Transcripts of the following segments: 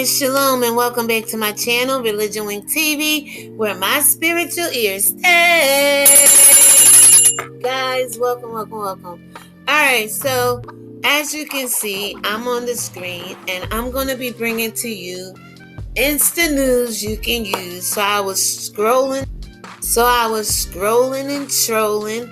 Shalom and welcome back to my channel, ReligionWinked TV, where my spiritual ears stay. Guys, welcome. Alright, so as you can see, I'm on the screen and I'm going to be bringing to you InSTA news you can use. So I was scrolling and trolling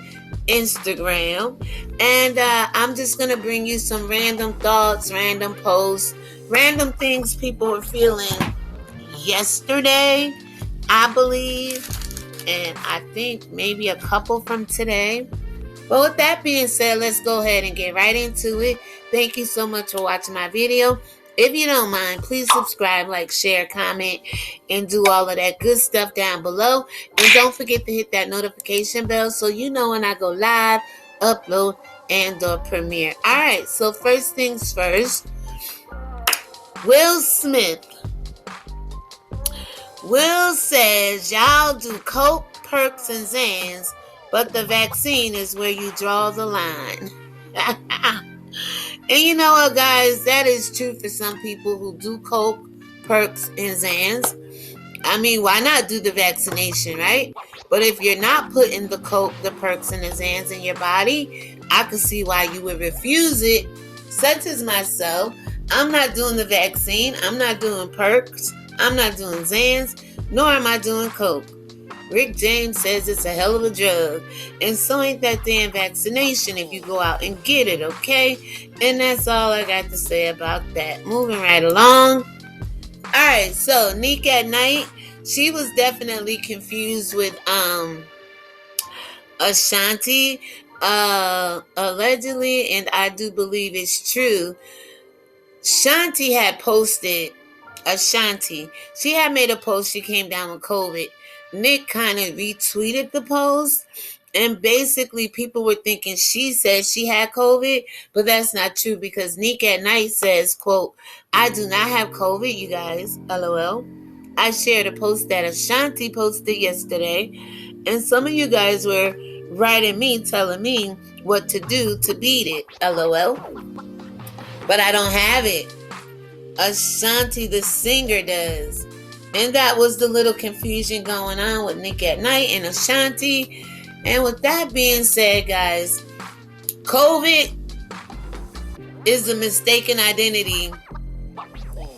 Instagram, and I'm just going to bring you some random thoughts, random posts, random things people were feeling yesterday, I believe, and I think maybe a couple from today. But with that being said, let's go ahead and get right into it. Thank you so much for watching my video. If you don't mind, please subscribe, like, share, comment, and do all of that good stuff down below. And don't forget to hit that notification bell so you know when I go live, upload, and or premiere. Alright, so first things first. Will Smith. Will says y'all do coke, perks, and Xans, but the vaccine is where you draw the line. And you know what, guys? That is true for some people who do coke, perks, and Xans. I mean, why not do the vaccination, right? But if you're not putting the coke, the perks, and the Xans in your body, I can see why you would refuse it. Such as myself. I'm not doing the vaccine. I'm not doing perks. I'm not doing Xans. Nor am I doing coke. Rick James says it's a hell of a drug. And so ain't that damn vaccination if you go out and get it, okay? And that's all I got to say about that. Moving right along. Alright, so Nick at Night. She was definitely confused with Ashanti. Allegedly, and I do believe it's true, Ashanti, she had made a post. She came down with COVID. Nick kind of retweeted the post, and basically people were thinking she said she had COVID, but that's not true because Nick at Night says, quote, I do not have COVID, you guys, LOL. I shared a post that Ashanti posted yesterday, and some of you guys were writing me, telling me what to do to beat it, LOL. But I don't have it. Ashanti, the singer, does. And that was the little confusion going on with Nick at Night and Ashanti. And with that being said, guys, COVID is a mistaken identity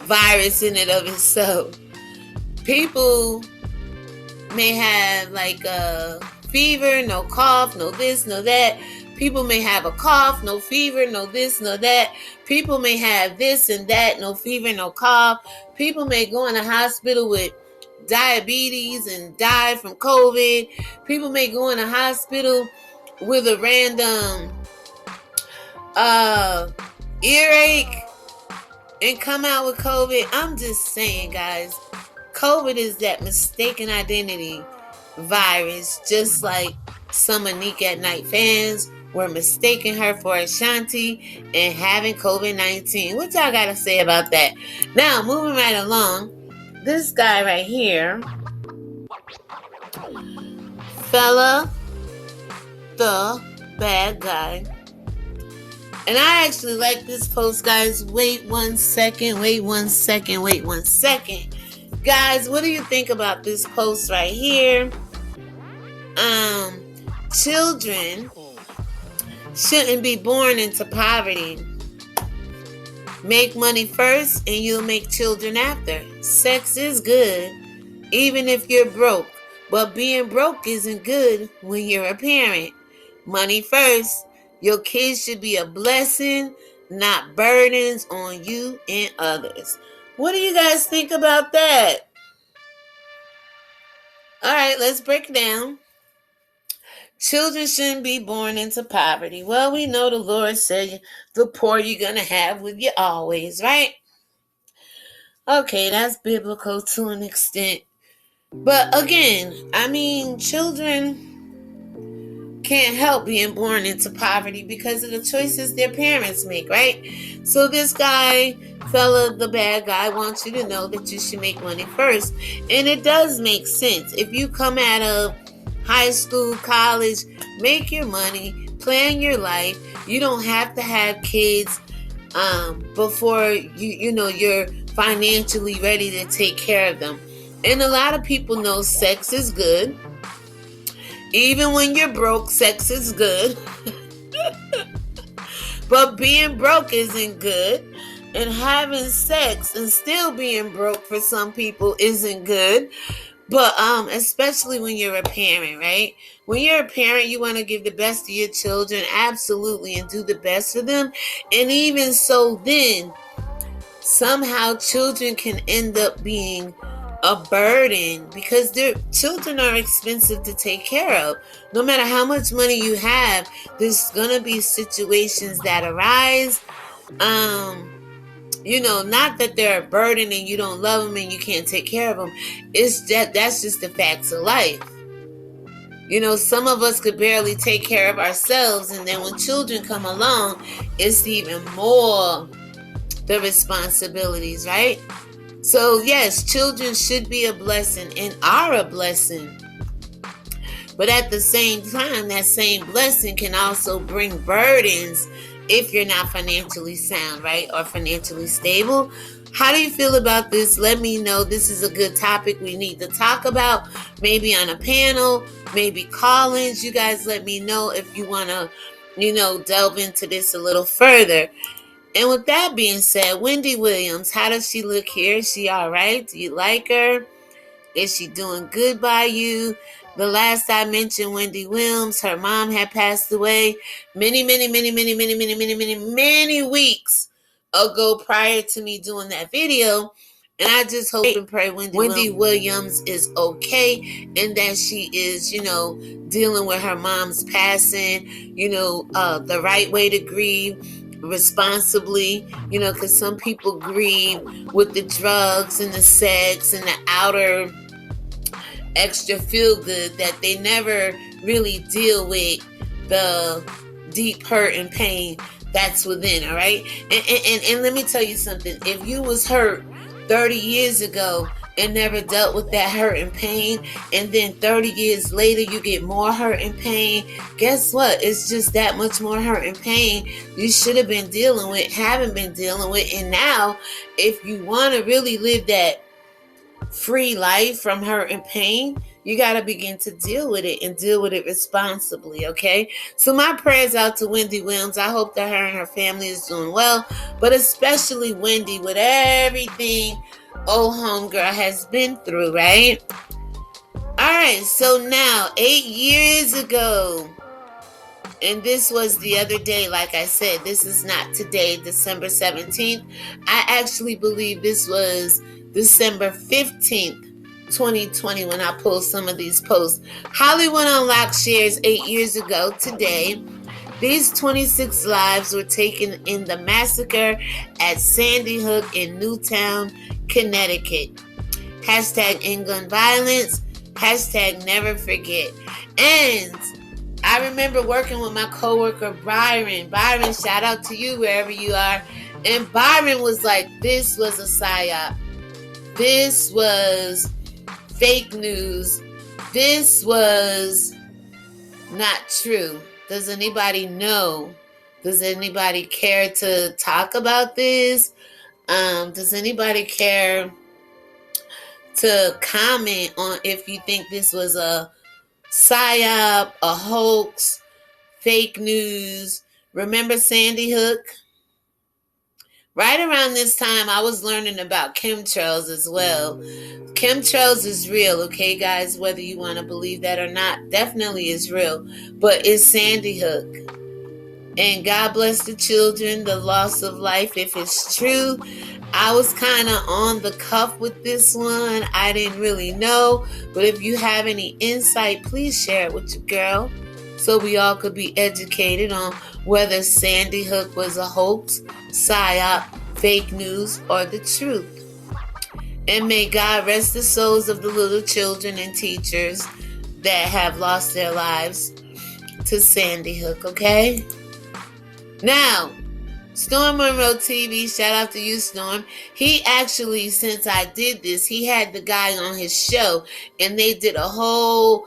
virus in and of itself. People may have like a fever, no cough, no this, no that. People may have a cough, no fever, no this, no that. People may have this and that, no fever, no cough. People may go in the hospital with diabetes and die from COVID. People may go in the hospital with a random earache and come out with COVID. I'm just saying, guys, COVID is that mistaken identity virus, just like some of Nick at Night fans were mistaking her for Ashanti and having COVID-19. What y'all got to say about that? Now, moving right along, this guy right here, Fella the Bad Guy. And I actually like this post, guys. Wait one second. Guys, what do you think about this post right here? Children shouldn't be born into poverty. Make money first and you'll make children after. Sex is good, even if you're broke. But being broke isn't good when you're a parent. Money first. Your kids should be a blessing, not burdens on you and others. What do you guys think about that? Alright, let's break it down. Children shouldn't be born into poverty. Well, we know the Lord said the poor you're going to have with you always, right? Okay, that's biblical to an extent. But again, I mean, children can't help being born into poverty because of the choices their parents make, right? So this guy, Fella the Bad Guy, wants you to know that you should make money first. And it does make sense. If you come out of high school, college, make your money, plan your life. You don't have to have kids before you're financially ready to take care of them. And a lot of people know sex is good. Even when you're broke, sex is good. But being broke isn't good. And having sex and still being broke for some people isn't good. But especially when you're a parent, right? When you're a parent, you want to give the best to your children, absolutely, and do the best for them. And even so, then somehow children can end up being a burden because their children are expensive to take care of. No matter how much money you have, there's gonna be situations that arise. Not that they're a burden and you don't love them and you can't take care of them. It's that's just the facts of life. Some of us could barely take care of ourselves, and then when children come along, it's even more the responsibilities, right? So yes, children should be a blessing and are a blessing. But at the same time, that same blessing can also bring burdens if you're not financially sound, right? Or financially stable. How do you feel about this? Let me know. This is a good topic we need to talk about. Maybe on a panel, maybe call-ins. You guys let me know if you want to, delve into this a little further. And with that being said, Wendy Williams, how does she look here? Is she all right? Do you like her? Is she doing good by you? The last I mentioned Wendy Williams, her mom had passed away many weeks ago prior to me doing that video. And I just hope and pray Wendy Williams is okay and that she is, dealing with her mom's passing, the right way to grieve responsibly, because some people grieve with the drugs and the sex and the outer extra feel good that they never really deal with the deep hurt and pain that's within. All right. And let me tell you something. If you was hurt 30 years ago and never dealt with that hurt and pain, and then 30 years later you get more hurt and pain, guess what? It's just that much more hurt and pain you should have been dealing with, haven't been dealing with. And now if you want to really live that free life from hurt and pain, you got to begin to deal with it and deal with it responsibly, okay? So my prayers out to Wendy Williams. I hope that her and her family is doing well, but especially Wendy with everything old homegirl has been through, right? All right, so now 8 years ago, and this was the other day, like I said, this is not today, December 17th. I actually believe this was December 15th, 2020, when I pulled some of these posts. Hollywood Unlocked shares 8 years ago today. These 26 lives were taken in the massacre at Sandy Hook in Newtown, Connecticut. Hashtag end gun violence. Hashtag never forget. And I remember working with my coworker, Byron. Byron, shout out to you wherever you are. And Byron was like, this was a psyop. This was fake news. This was not true. Does anybody know? Does anybody care to talk about this? Does anybody care to comment on if you think this was a psyop, a hoax, fake news? Remember Sandy Hook? Right around this time, I was learning about chemtrails as well. Chemtrails is real, okay, guys? Whether you want to believe that or not, definitely is real. But it's Sandy Hook. And God bless the children, the loss of life, if it's true. I was kind of on the cuff with this one. I didn't really know. But if you have any insight, please share it with your girl so we all could be educated on whether Sandy Hook was a hoax, psyop, fake news, or the truth. And may God rest the souls of the little children and teachers that have lost their lives to Sandy Hook, okay? Now, Storm Monroe TV, shout out to you, Storm. He actually, since I did this, he had the guy on his show, and they did a whole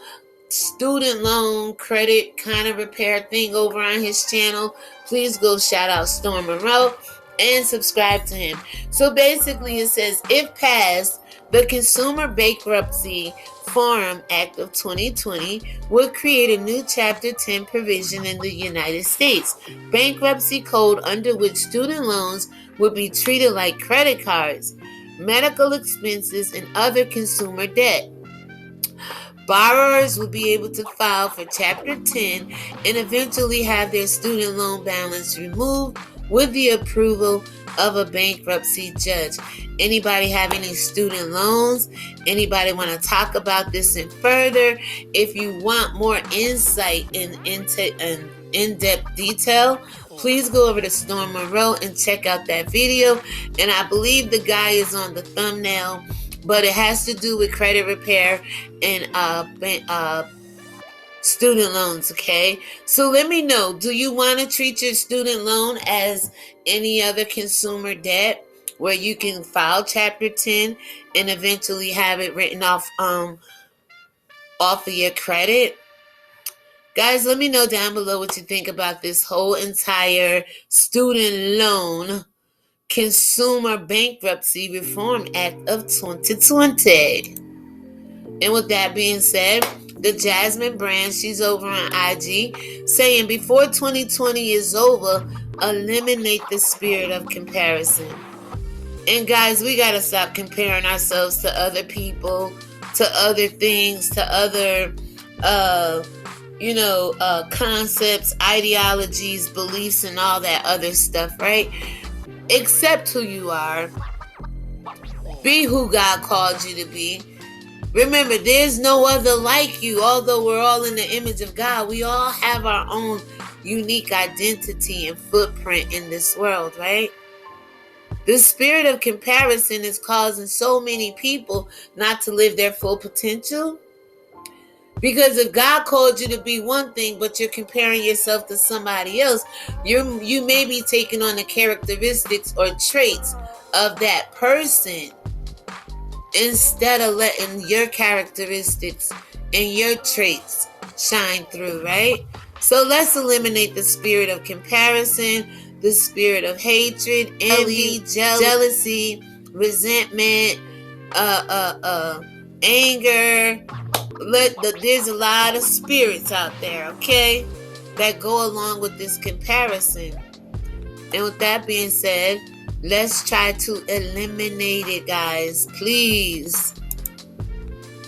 student loan credit kind of repair thing over on his channel. Please go shout out Storm Monroe. and subscribe to him. So basically it says, if passed, the Consumer Bankruptcy Reform Act of 2020 would create a new Chapter 10 provision in the United States bankruptcy code under which student loans would be treated like credit cards, medical expenses, and other consumer debt. Borrowers will be able to file for Chapter 10 and eventually have their student loan balance removed with the approval of a bankruptcy judge. Anybody have any student loans? Anybody want to talk about this in further? If you want more insight and in-depth detail, please go over to Storm Monroe and check out that video. And I believe the guy is on the thumbnail, but it has to do with credit repair and student loans, okay? So let me know, do you want to treat your student loan as any other consumer debt where you can file Chapter 10 and eventually have it written off of your credit? Guys, let me know down below what you think about this whole entire student loan Consumer Bankruptcy Reform Act of 2020. And with that being said, the Jasmine brand, she's over on IG saying, before 2020 is over, eliminate the spirit of comparison. And guys, we got to stop comparing ourselves to other people, to other things, to other, concepts, ideologies, beliefs, and all that other stuff, right? Accept who you are. Be who God called you to be. Remember, there's no other like you. Although we're all in the image of God, we all have our own unique identity and footprint in this world, right? The spirit of comparison is causing so many people not to live their full potential. Because if God called you to be one thing, but you're comparing yourself to somebody else, you may be taking on the characteristics or traits of that person instead of letting your characteristics and your traits shine through, right? So let's eliminate the spirit of comparison, the spirit of hatred, envy, jealousy, resentment, anger. There's a lot of spirits out there, okay, that go along with this comparison. And with that being said, let's try to eliminate it, guys, please.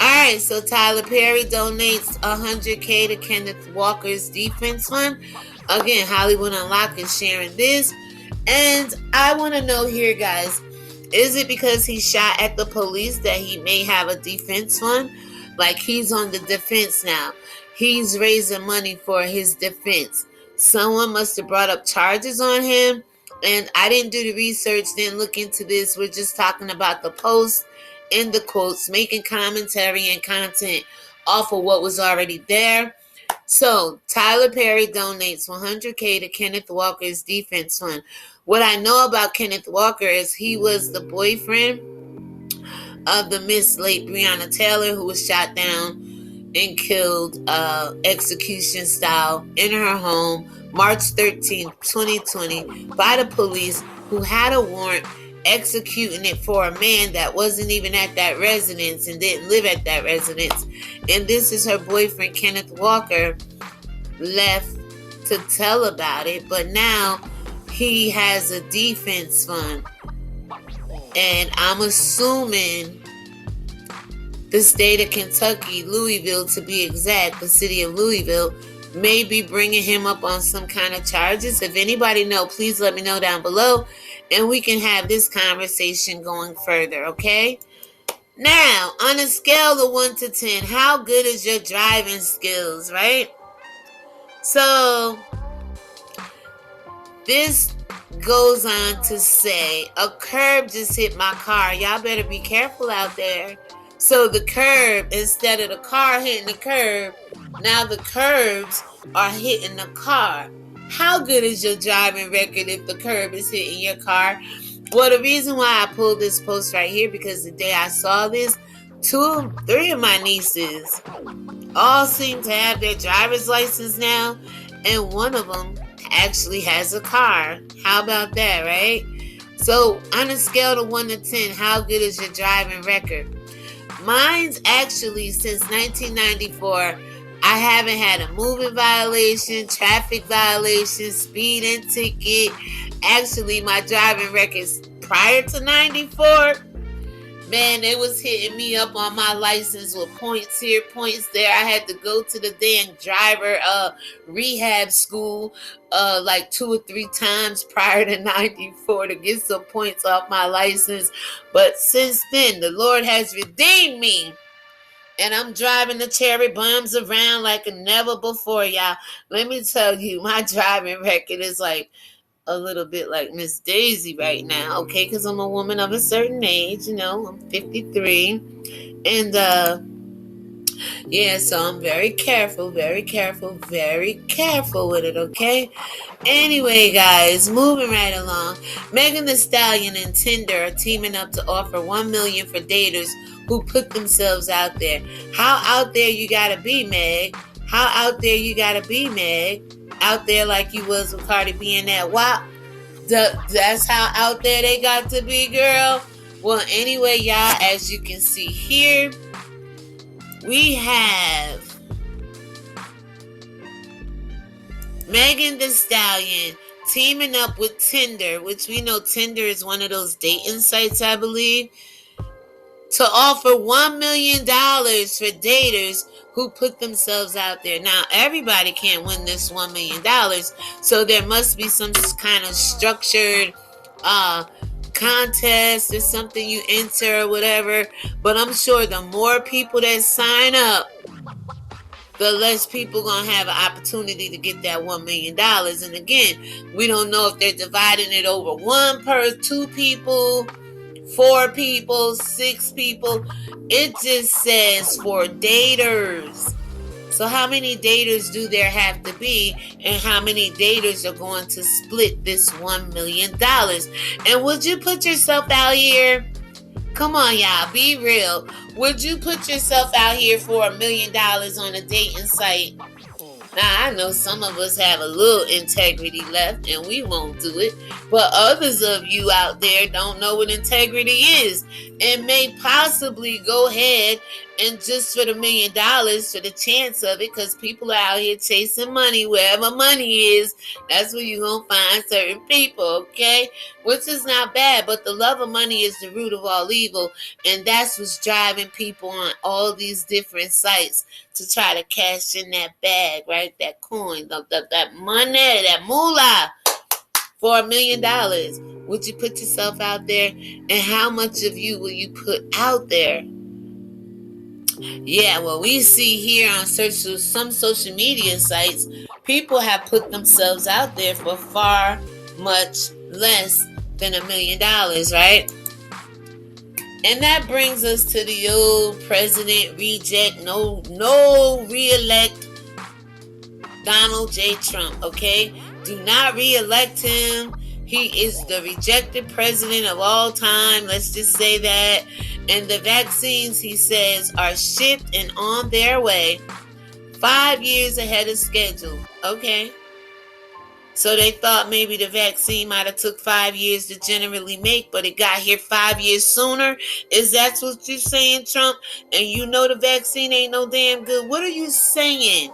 Alright, so Tyler Perry donates $100K to Kenneth Walker's defense fund. Again, Hollywood Unlocked is sharing this. And I want to know here, guys, is it because he shot at the police that he may have a defense fund? Like, he's on the defense now. He's raising money for his defense. Someone must have brought up charges on him. And I didn't do the research, didn't look into this. We're just talking about the post and the quotes, making commentary and content off of what was already there. So, Tyler Perry donates $100K to Kenneth Walker's defense fund. What I know about Kenneth Walker is he was the boyfriend of the Miss late Breonna Taylor, who was shot down and killed execution style in her home March 13, 2020 by the police, who had a warrant executing it for a man that wasn't even at that residence and didn't live at that residence. And this is her boyfriend, Kenneth Walker, left to tell about it. But now he has a defense fund. And I'm assuming the state of Kentucky, Louisville to be exact, the city of Louisville, may be bringing him up on some kind of charges. If anybody know, please let me know down below, and we can have this conversation going further, okay? Now, on a scale of 1 to 10, how good is your driving skills, right? So, this goes on to say, a curb just hit my car. Y'all better be careful out there. So the curb, instead of the car hitting the curb, now the curbs are hitting the car. How good is your driving record if the curb is hitting your car? Well, the reason why I pulled this post right here, because the day I saw this, 3 of my nieces all seem to have their driver's license now, and one of them actually has a car. How about that, right? So on a scale of 1 to 10, how good is your driving record? Mine's actually since 1994. I haven't had a moving violation, traffic violation, speeding ticket. Actually, my driving records prior to 94, man, they was hitting me up on my license with points here, points there. I had to go to the damn driver rehab school like 2 or 3 times prior to 94 to get some points off my license. But since then, the Lord has redeemed me. And I'm driving the cherry bombs around like never before, y'all. Let me tell you, my driving record is like a little bit like Miss Daisy right now, okay? Because I'm a woman of a certain age, I'm 53. And yeah, so I'm very careful, very careful, very careful with it, okay? Anyway, guys, moving right along. Megan Thee Stallion and Tinder are teaming up to offer $1 million for daters who put themselves out there. How out there you gotta be, Meg? How out there you gotta be, Meg? Out there like you was with Cardi B and that WAP? That's how out there they got to be, girl. Well, anyway, y'all, as you can see here, we have Megan Thee Stallion teaming up with Tinder, which we know Tinder is one of those dating sites, I believe, to offer $1 million for daters who put themselves out there. Now, everybody can't win this $1 million, so there must be some kind of structured contest or something you enter or whatever. But I'm sure the more people that sign up, the less people gonna have an opportunity to get that $1 million. And again, we don't know if they're dividing it over 2 people, 4 people, 6 people. It just says for daters. So how many daters do there have to be, and how many daters are going to split this $1 million? And would you put yourself out here? Come on, y'all, be real. Would you put yourself out here for $1 million on a dating site? Now, I know some of us have a little integrity left and we won't do it, but others of you out there don't know what integrity is and may possibly go ahead and just for the $1 million, for the chance of it, because people are out here chasing money. Wherever money is, that's where you're going to find certain people, okay? Which is not bad, but the love of money is the root of all evil, and that's what's driving people on all these different sites to try to cash in that bag, right? That coin, that money, that moolah for $1 million. Would you put yourself out there? And how much of you will you put out there? Yeah, well, we see here on some social media sites, people have put themselves out there for far much less than $1 million, right? And that brings us to the old president reject, no re-elect Donald J. Trump, okay? Do not re-elect him. He is the rejected president of all time. Let's just say that. And the vaccines, he says, are shipped and on their way 5 years ahead of schedule. Okay. So they thought maybe the vaccine might have took 5 years to generally make, but it got here 5 years sooner. Is that what you're saying, Trump? And you know the vaccine ain't no damn good. What are you saying?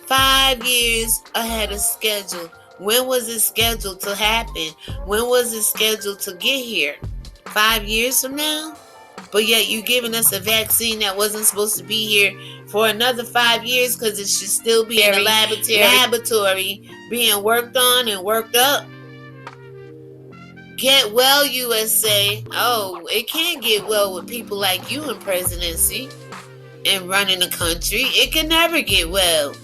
5 years ahead of schedule. When was it scheduled to happen? When was it scheduled to get here? 5 years from now? But yet you giving us a vaccine that wasn't supposed to be here for another 5 years because it should still be in a laboratory being worked on and worked up. Get well, USA. Oh, it can't get well with people like you in presidency and running the country. It can never get well.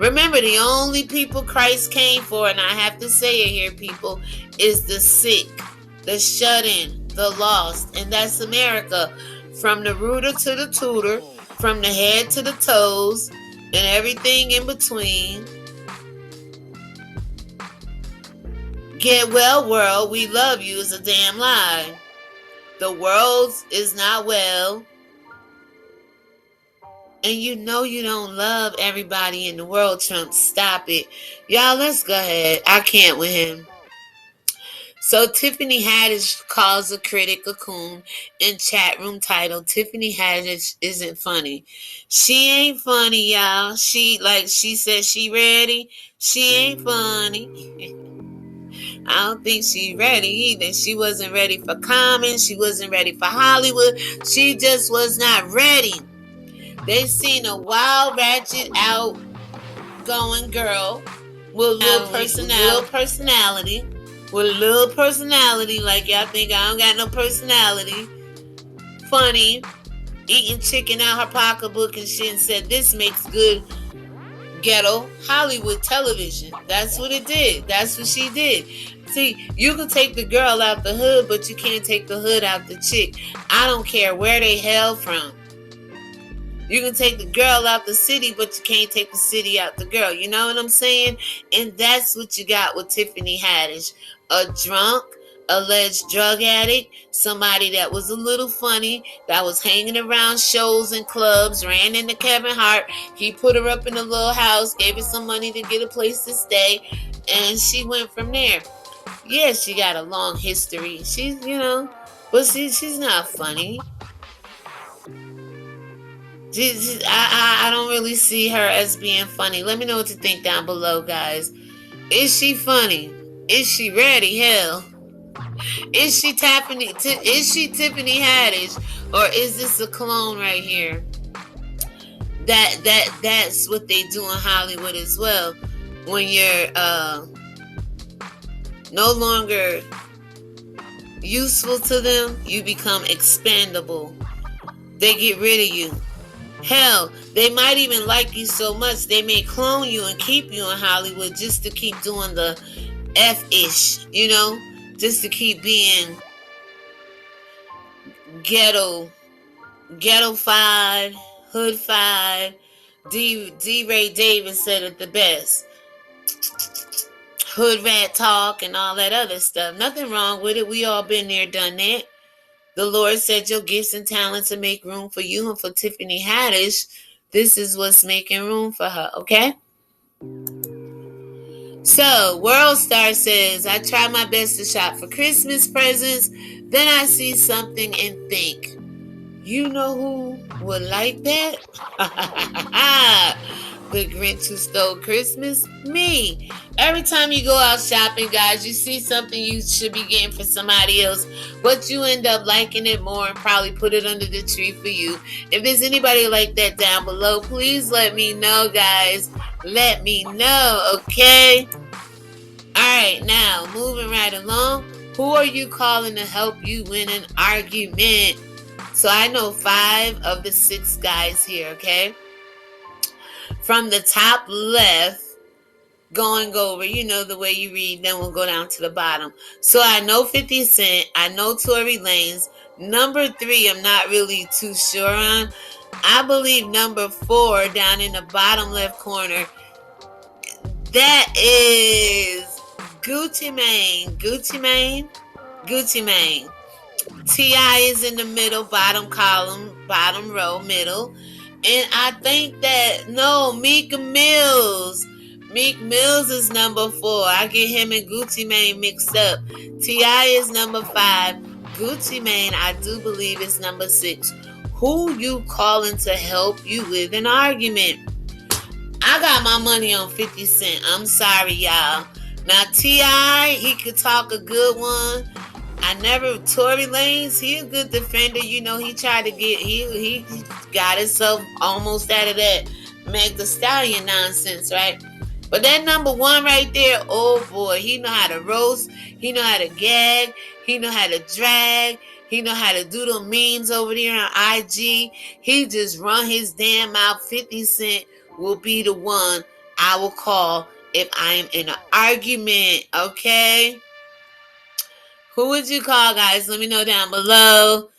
Remember, the only people Christ came for, and I have to say it here, people, is the sick, the shut-in, the lost, and that's America. From the rooter to the tutor, from the head to the toes, and everything in between. Get well, world, we love you is a damn lie. The world is not well. And you know you don't love everybody in the world, Trump. Stop it. Y'all, let's go ahead. I can't with him. So Tiffany Haddish calls a critic a coon in chat room title, Tiffany Haddish isn't funny. She ain't funny, y'all. She said she ready. She ain't funny. I don't think she ready either. She wasn't ready for Common. She wasn't ready for Hollywood. She just was not ready. They seen a wild, ratchet, outgoing girl with a little personality, like y'all think I don't got no personality. Funny, eating chicken out her pocketbook and shit, and said this makes good ghetto Hollywood television. That's what it did. That's what she did. See, you can take the girl out the hood, but you can't take the hood out the chick. I don't care where they hail from. You can take the girl out the city, but you can't take the city out the girl. You know what I'm saying? And that's what you got with Tiffany Haddish. A drunk, alleged drug addict, somebody that was a little funny, that was hanging around shows and clubs, ran into Kevin Hart. He put her up in a little house, gave her some money to get a place to stay, and she went from there. Yeah, she got a long history. She's, but she's not funny. I don't really see her as being funny. Let me know what you think down below, guys. Is she funny? Is she ready? Hell, is she Tiffany Haddish, or is this a clone right here? That's what they do in Hollywood as well. When you're no longer useful to them, you become expendable. They get rid of you. Hell, they might even like you so much they may clone you and keep you in Hollywood just to keep doing the F-ish, just to keep being ghetto-fied, hood-fied. D. Ray Davis said it the best. Hood rat talk and all that other stuff. Nothing wrong with it. We all been there, done that. The Lord said your gifts and talents to make room for you, and for Tiffany Haddish, this is what's making room for her, okay? So, World Star says, I try my best to shop for Christmas presents, then I see something and think, you know who would like that? The Grinch who stole Christmas? Me. Every time you go out shopping, guys, you see something you should be getting for somebody else, but you end up liking it more and probably put it under the tree for you. If there's anybody like that down below, please let me know, guys. Let me know, okay? Alright, now, moving right along. Who are you calling to help you win an argument? So I know 5 of the 6 guys here, okay? From the top left, going over, the way you read, then we'll go down to the bottom. So I know 50 Cent, I know Tory Lanez. Number 3, I'm not really too sure on. I believe number 4, down in the bottom left corner, that is Gucci Mane. T.I. is in the middle, bottom column, bottom row, middle. And I think Meek Mills. Meek Mills is number 4. I get him and Gucci Mane mixed up. T.I. is number 5. Gucci Mane, I do believe, is number 6. Who you calling to help you with an argument? I got my money on 50 Cent. I'm sorry, y'all. Now, T.I., he could talk a good one. Tory Lanez, he a good defender. He tried to he got himself almost out of that Meg Thee Stallion nonsense, right? But that number 1 right there, oh boy, he know how to roast, he know how to gag, he know how to drag, he know how to do the memes over there on IG. He just run his damn mouth. 50 Cent will be the one I will call if I am in an argument, okay? Who would you call, guys? Let me know down below.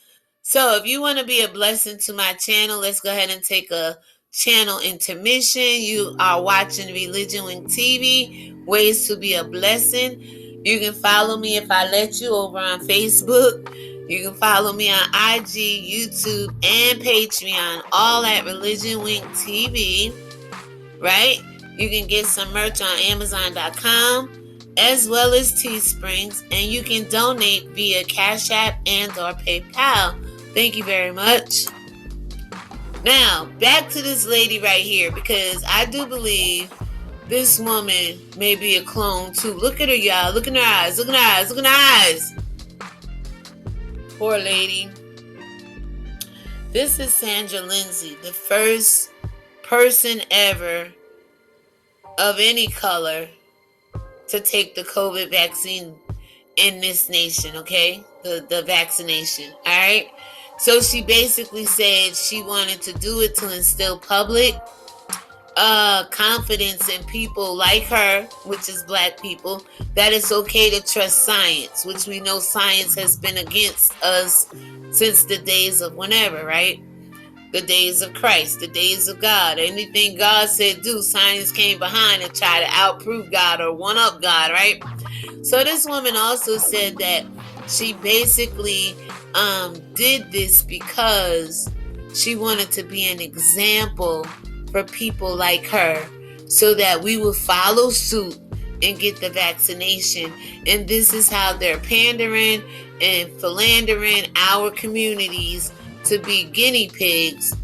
So if you want to be a blessing to my channel, let's go ahead and take a channel intermission. You are watching ReligionWinked TV, ways to be a blessing. You can follow me if I let you over on Facebook. You can follow me on IG, YouTube, and Patreon, all at ReligionWinked TV, right? You can get some merch on Amazon.com. as well as Teesprings, and you can donate via Cash App and or PayPal. Thank you very much. Now, back to this lady right here, because I do believe this woman may be a clone too. Look at her, y'all. Look in her eyes. Look in her eyes. Look in her eyes. Poor lady. This is Sandra Lindsay, the first person ever of any color to take the COVID vaccine in this nation, okay? The vaccination, all right? So she basically said she wanted to do it to instill public confidence in people like her, which is black people, that it's okay to trust science, which we know science has been against us since the days of whenever, right? The days of Christ, the days of God. Anything God said do, science came behind and tried to outprove God or one up God, right? So this woman also said that she basically did this because she wanted to be an example for people like her so that we would follow suit and get the vaccination. And this is how they're pandering and philandering our communities to be guinea pigs.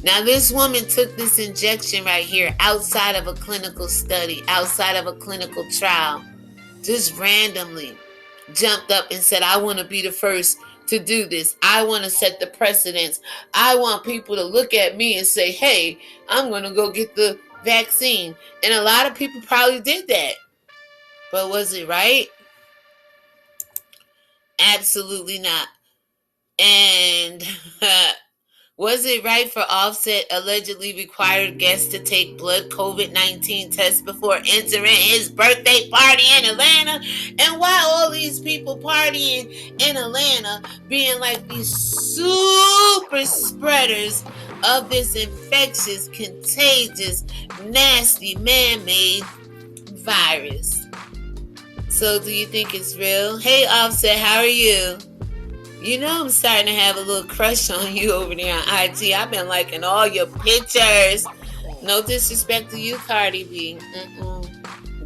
Now, this woman took this injection right here outside of a clinical study, outside of a clinical trial, just randomly jumped up and said, I want to be the first to do this. I want to set the precedence. I want people to look at me and say, hey, I'm going to go get the vaccine. And a lot of people probably did that. But was it right? Absolutely not. And was it right for Offset allegedly required guests to take blood COVID-19 tests before entering his birthday party in Atlanta? And why all these people partying in Atlanta being like these super spreaders of this infectious, contagious, nasty, man-made virus? So do you think it's real? Hey Offset, how are you? You know I'm starting to have a little crush on you over there on IG. I've been liking all your pictures. No disrespect to you, Cardi B.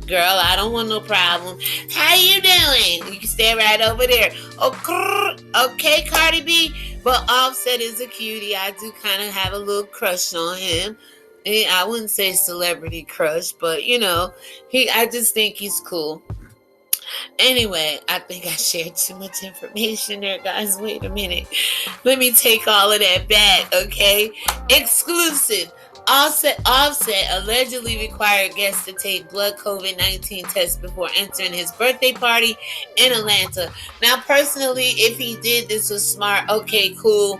Girl, I don't want no problem. How you doing? You can stay right over there. Okay, Cardi B. But Offset is a cutie. I do kind of have a little crush on him. I wouldn't say celebrity crush, but you know, I just think he's cool. Anyway, I think I shared too much information there, guys. Wait a minute. Let me take all of that back, okay? Exclusive. Offset allegedly required guests to take blood COVID-19 tests before entering his birthday party in Atlanta. Now, personally, if he did, this was smart. Okay, cool.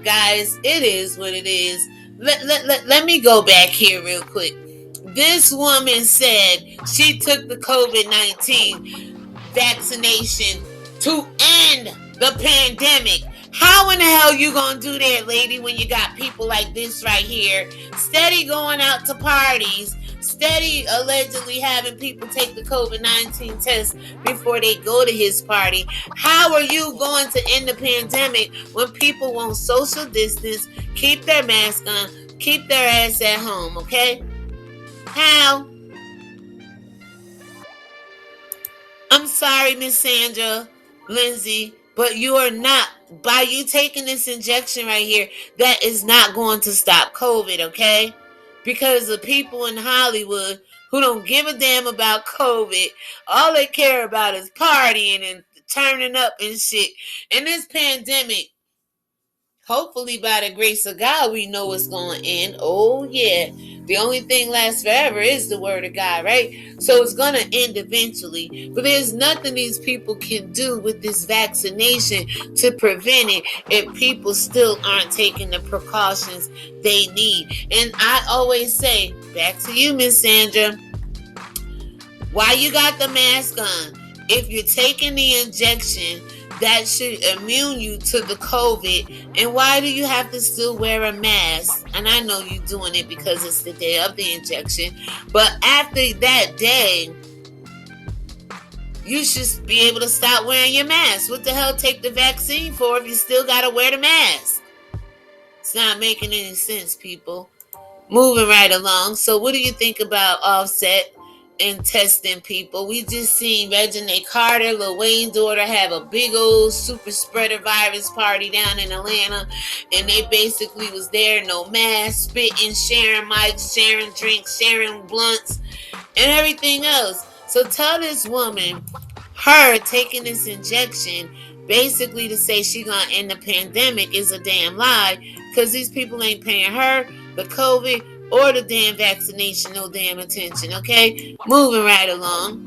Guys, it is what it is. Let me go back here real quick. This woman said she took the COVID-19 vaccination to end the pandemic. How in the hell you gonna do that, lady, when you got people like this right here, steady going out to parties, steady allegedly having people take the COVID-19 test before they go to his party? How are you going to end the pandemic when people won't social distance, keep their mask on, keep their ass at home, okay? How? I'm sorry, Miss Sandra Lindsay, but you are not, by you taking this injection right here, that is not going to stop COVID, okay? Because the people in Hollywood who don't give a damn about COVID, all they care about is partying and turning up and shit. And this pandemic, hopefully by the grace of God, we know it's going to end. Oh, yeah. The only thing lasts forever is the word of God, right? So it's going to end eventually. But there's nothing these people can do with this vaccination to prevent it if people still aren't taking the precautions they need. And I always say, back to you, Miss Sandra, why you got the mask on? If you're taking the injection, that should immune you to the COVID. And why do you have to still wear a mask? And I know you're doing it because it's the day of the injection. But after that day, you should be able to stop wearing your mask. What the hell take the vaccine for if you still got to wear the mask? It's not making any sense, people. Moving right along. So what do you think about Offset and testing people. We just seen Regina Carter, Lil Wayne's daughter, have a big old super spreader virus party down in Atlanta, and they basically was there, no mask, spitting, sharing mics, sharing drinks, sharing blunts, and everything else. So tell this woman, her taking this injection basically to say she gonna end the pandemic is a damn lie, because these people ain't paying her, the COVID, or the damn vaccination no damn attention, okay? Moving right along.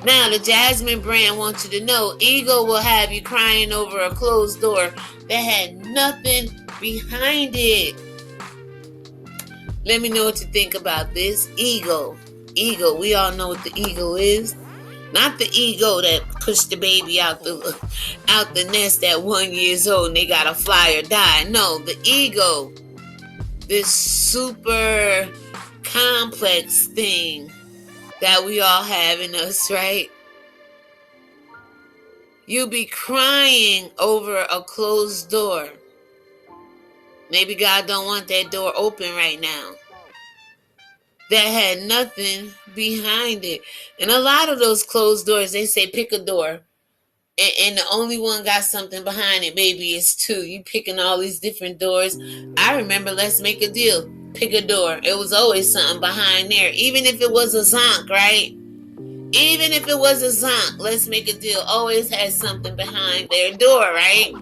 Now, the Jasmine brand wants you to know, ego will have you crying over a closed door that had nothing behind it. Let me know what you think about this. Ego. Ego. We all know what the ego is. Not the ego that pushed the baby out the nest at 1 year old and they gotta fly or die. No, the ego. This super complex thing that we all have in us, right? You be crying over a closed door. Maybe God don't want that door open right now. That had nothing behind it. And a lot of those closed doors, they say pick a door. And the only one got something behind it, baby, it's two. You picking all these different doors. I remember Let's Make a Deal. Pick a door. It was always something behind there. Even if it was a zonk, right? Even if it was a zonk, Let's Make a Deal always has something behind their door, right?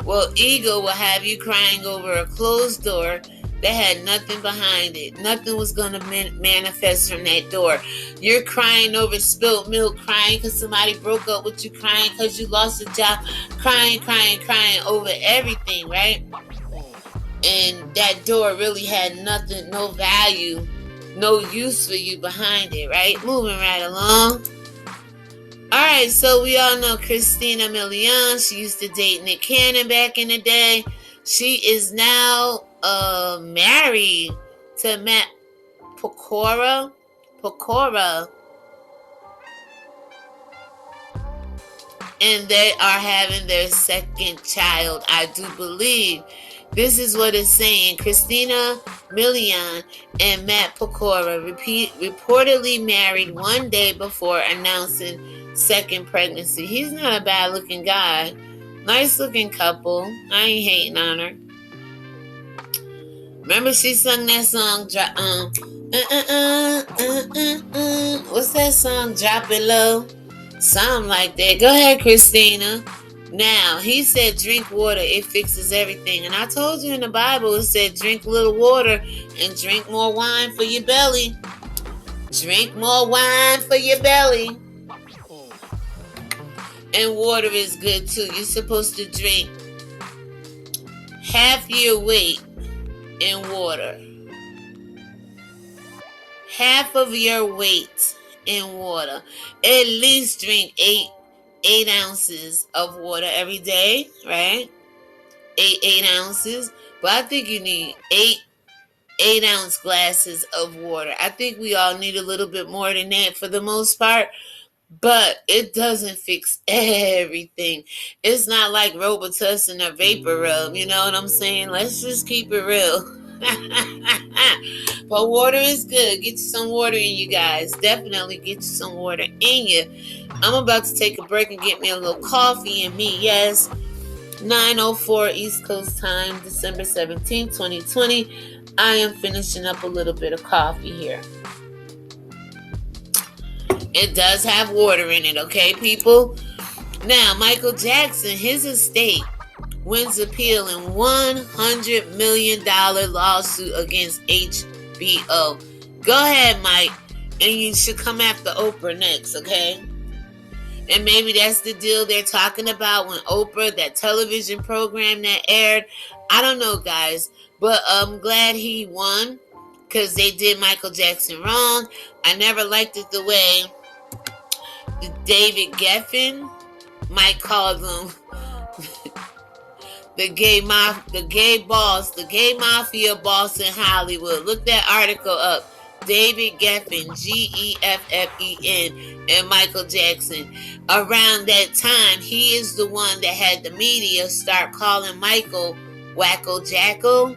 Well, ego will have you crying over a closed door that had nothing behind it. Nothing was going to manifest from that door. You're crying over spilled milk, crying because somebody broke up with you, crying because you lost a job, crying over everything, right? And that door really had nothing, no value, no use for you behind it, right? Moving right along. Alright, so we all know Christina Milian. She used to date Nick Cannon back in the day. She is now married to Matt Pokora. And they are having their second child, I do believe. This is what it's saying. Christina Milian and Matt Pokora reportedly married one day before announcing second pregnancy. He's not a bad looking guy. Nice looking couple. I ain't hating on her. Remember she sung that song, what's that song, Drop It Low? Something like that. Go ahead, Christina. Now, he said drink water, it fixes everything. And I told you in the Bible, it said drink a little water and drink more wine for your belly. Drink more wine for your belly. And water is good too. You're supposed to drink half your weight in water. Half of your weight in water. At least drink 8 ounces of water every day, right? 8 ounces. But I think you need 8 ounce glasses of water. I think we all need a little bit more than that for the most part. But it doesn't fix everything. It's not like Robitussin or Vapor Rub, you know what I'm saying? Let's just keep it real. But water is good. Get you some water in you guys. Definitely get you some water in you. I'm about to take a break and get me a little coffee in me. Yes. 9:04 East Coast time, December 17th, 2020. I am finishing up a little bit of coffee here. It does have water in it, okay, people? Now, Michael Jackson, his estate wins appeal in $100 million lawsuit against HBO. Go ahead, Mike, and you should come after Oprah next, okay? And maybe that's the deal they're talking about when Oprah, that television program that aired. I don't know, guys, but I'm glad he won because they did Michael Jackson wrong. I never liked it the way David Geffen might call them the gay mafia boss in Hollywood. Look that article up. David Geffen, Geffen, and Michael Jackson. Around that time, he is the one that had the media start calling Michael Wacko Jacko.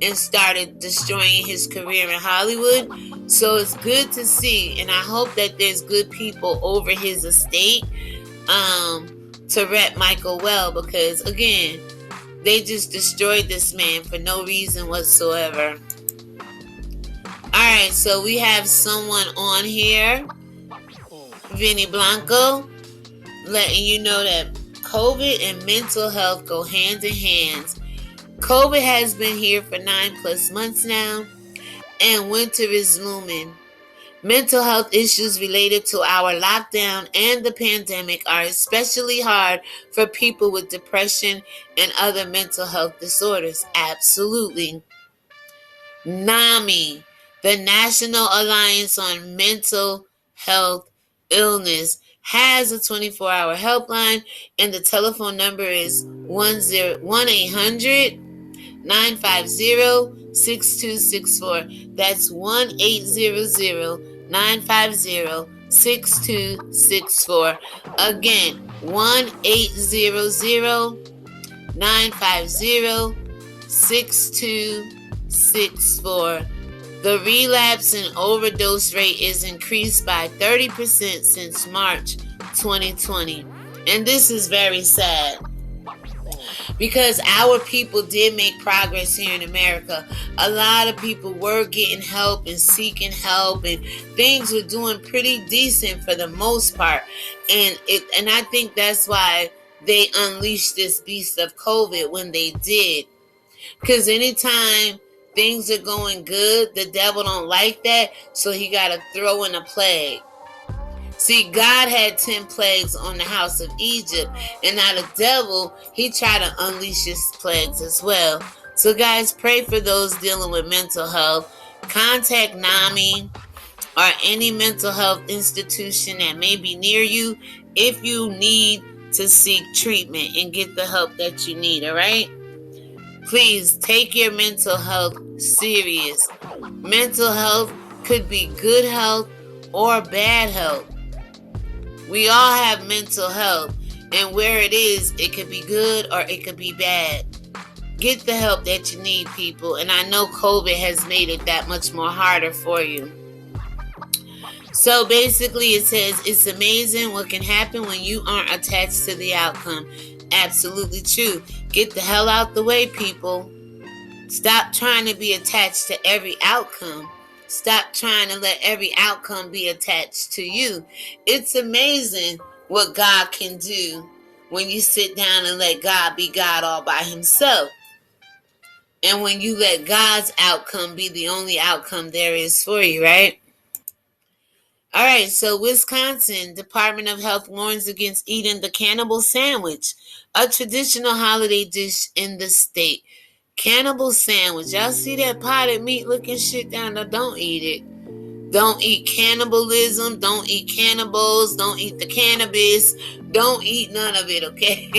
and started destroying his career in Hollywood. So it's good to see, and I hope that there's good people over his estate to rep Michael well, because again, they just destroyed this man for no reason whatsoever. Alright, so we have someone on here, Vinny Blanco, letting you know that COVID and mental health go hand in hand. COVID has been here for 9+ months now, and winter is looming. Mental health issues related to our lockdown and the pandemic are especially hard for people with depression and other mental health disorders. Absolutely. NAMI, the National Alliance on Mental Health Illness, has a 24-hour helpline, and the telephone number is 1-800-950-6264. That's 1-800-950-6264. Again, 1-800-950-6264. The relapse and overdose rate is increased by 30% since March 2020. And this is very sad, because our people did make progress here in America. A lot of people were getting help and seeking help, and things were doing pretty decent for the most part. And I think that's why they unleashed this beast of COVID when they did. Because anytime things are going good, the devil don't like that, so he got to throw in a plague. See, God had 10 plagues on the house of Egypt, and now the devil, he tried to unleash his plagues as well. So guys, pray for those dealing with mental health. Contact NAMI or any mental health institution that may be near you if you need to seek treatment and get the help that you need, all right? Please take your mental health serious. Mental health could be good health or bad health. We all have mental health, and where it is, it could be good or it could be bad. Get the help that you need, people, and I know COVID has made it that much more harder for you. So basically it says, it's amazing what can happen when you aren't attached to the outcome. Absolutely true. Get the hell out the way, people. Stop trying to be attached to every outcome. Stop trying to let every outcome be attached to you. It's amazing what God can do when you sit down and let God be God all by himself. And when you let God's outcome be the only outcome there is for you, right? All right, so Wisconsin Department of Health warns against eating the cannibal sandwich, a traditional holiday dish in the state. Cannibal sandwich. Y'all see that potted meat looking shit down there? Don't eat it. Don't eat cannibalism. Don't eat cannibals. Don't eat the cannabis. Don't eat none of it, okay?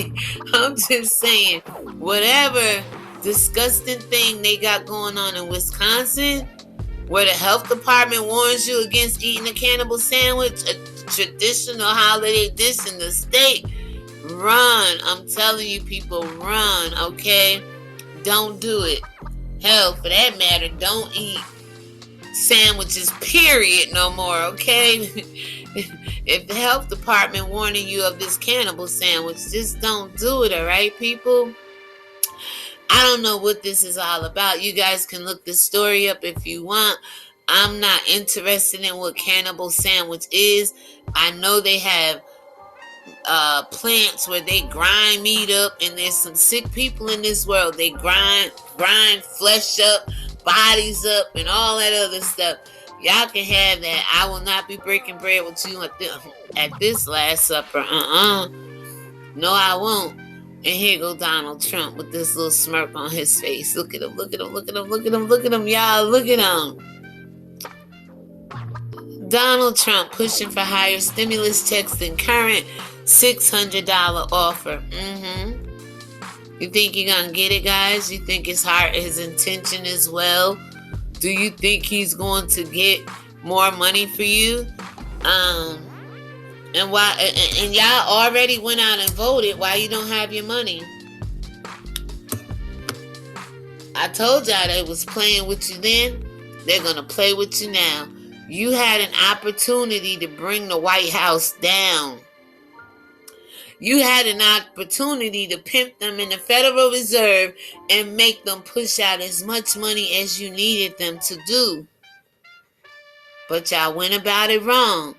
I'm just saying, whatever disgusting thing they got going on in Wisconsin, where the health department warns you against eating a cannibal sandwich, a traditional holiday dish in the state, run. I'm telling you, people, run, okay? Don't do it. Hell, for that matter, don't eat sandwiches, period, no more, okay? If the health department warning you of this cannibal sandwich, just don't do it, all right, people? I don't know what this is all about. You guys can look the story up if you want. I'm not interested in what cannibal sandwich is. I know they have plants where they grind meat up, and there's some sick people in this world. They grind flesh up, bodies up, and all that other stuff. Y'all can have that. I will not be breaking bread with you at this Last Supper. No, I won't. And here go Donald Trump with this little smirk on his face. Look at him, look at him, look at him, look at him, look at him, y'all. Look at him. Donald Trump pushing for higher stimulus checks than current $600 offer. You think you're going to get it, guys? You think his heart, his intention as well? Do you think he's going to get more money for you? And why? And y'all already went out and voted. Why you don't have your money? I told y'all they was playing with you then. They're going to play with you now. You had an opportunity to bring the White House down. You had an opportunity to pimp them in the Federal Reserve and make them push out as much money as you needed them to do. But y'all went about it wrong.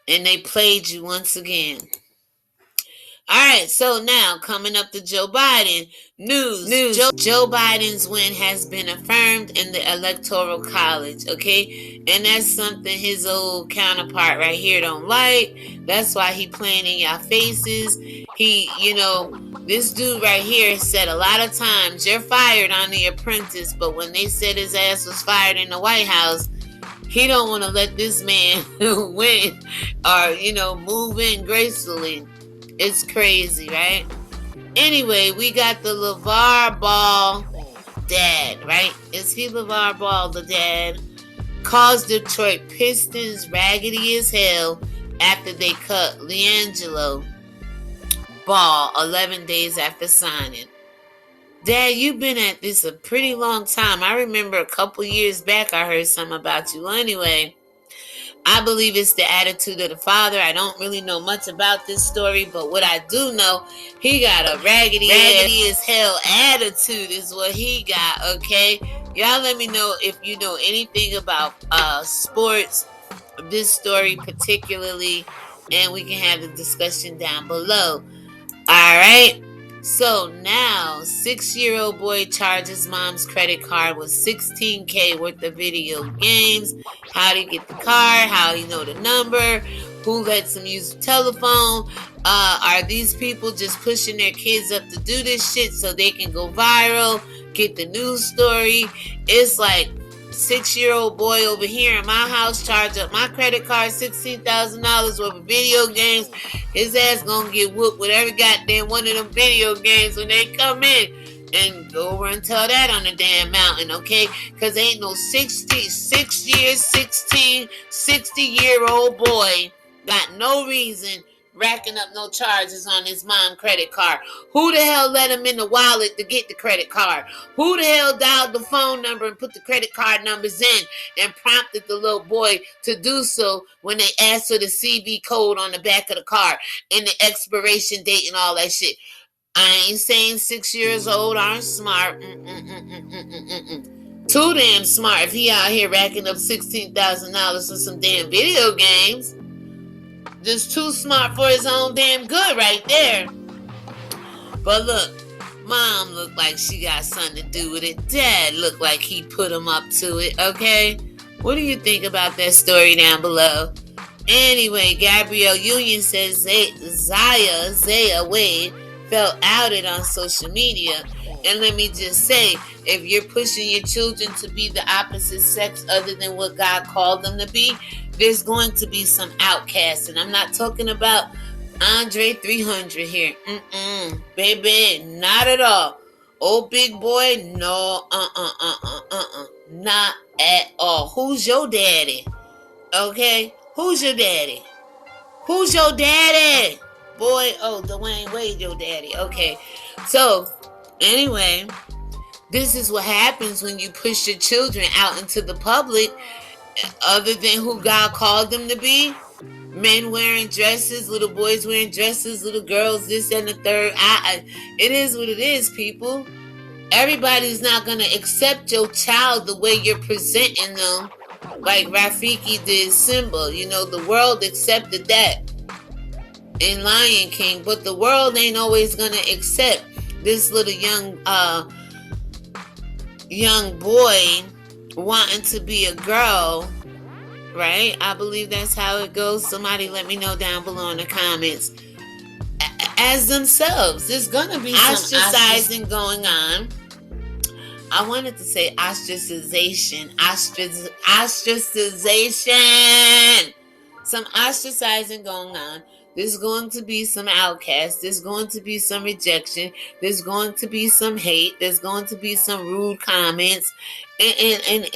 And they played you once again. All right, so now coming up to Joe Biden. News. Joe Biden's win has been affirmed in the Electoral College, okay? And that's something his old counterpart right here don't like. That's why he playing in y'all faces. This dude right here said a lot of times, you're fired on The Apprentice, but when they said his ass was fired in the White House, he don't want to let this man win or, move in gracefully. It's crazy, right? Anyway, we got the LeVar Ball dad, right? Is he LeVar Ball the dad? Calls Detroit Pistons raggedy as hell after they cut LiAngelo Ball 11 days after signing. Dad, you've been at this a pretty long time. I remember a couple years back I heard something about you. Anyway, I believe it's the attitude of the father. I don't really know much about this story, but what I do know, he got a raggedy as hell attitude is what he got, okay? Y'all let me know if you know anything about sports, this story particularly, and we can have the discussion down below. All right? So now, 6-year-old boy charges mom's credit card with $16K worth of video games. How do you get the card? How do you know the number? Who lets him use the telephone? Are these people just pushing their kids up to do this shit so they can go viral, get the news story? It's like 6-year-old boy over here in my house charged up my credit card $16,000 worth of video games. His ass gonna get whooped with every goddamn one of them video games when they come in. And go over and tell that on the damn mountain, okay? Because ain't no 60-year-old boy got no reason racking up no charges on his mom credit card. Who the hell let him in the wallet to get the credit card? Who the hell dialed the phone number and put the credit card numbers in and prompted the little boy to do so when they asked for the CB code on the back of the card and the expiration date and all that shit? I ain't saying 6 years old aren't smart. Too damn smart if he out here racking up $16,000 for some damn video games. Just too smart for his own damn good right there. But look, mom looked like she got something to do with it. Dad looked like he put him up to it, okay? What do you think about that story down below? Anyway, Gabrielle Union says Zaya Wade felt outed on social media. And let me just say, if you're pushing your children to be the opposite sex other than what God called them to be, there's going to be some outcasts. And I'm not talking about Andre 300 here. Baby, not at all. Oh, big boy, no, not at all. Who's your daddy? Okay? Who's your daddy? Who's your daddy? Boy, Dwayne Wade, your daddy. Okay. So, anyway, this is what happens when you push your children out into the public other than who God called them to be. Men wearing dresses, little boys wearing dresses, little girls, this and the third. It is what it is, people. Everybody's not going to accept your child the way you're presenting them, like Rafiki did Simba. The world accepted that in Lion King, but the world ain't always going to accept this little young boy wanting to be a girl, right? I believe that's how it goes. Somebody let me know down below in the comments. As themselves. There's gonna be some ostracizing going on. I wanted to say ostracization. Ostracization. Some ostracizing going on. There's going to be some outcasts. There's going to be some rejection. There's going to be some hate. There's going to be some rude comments. And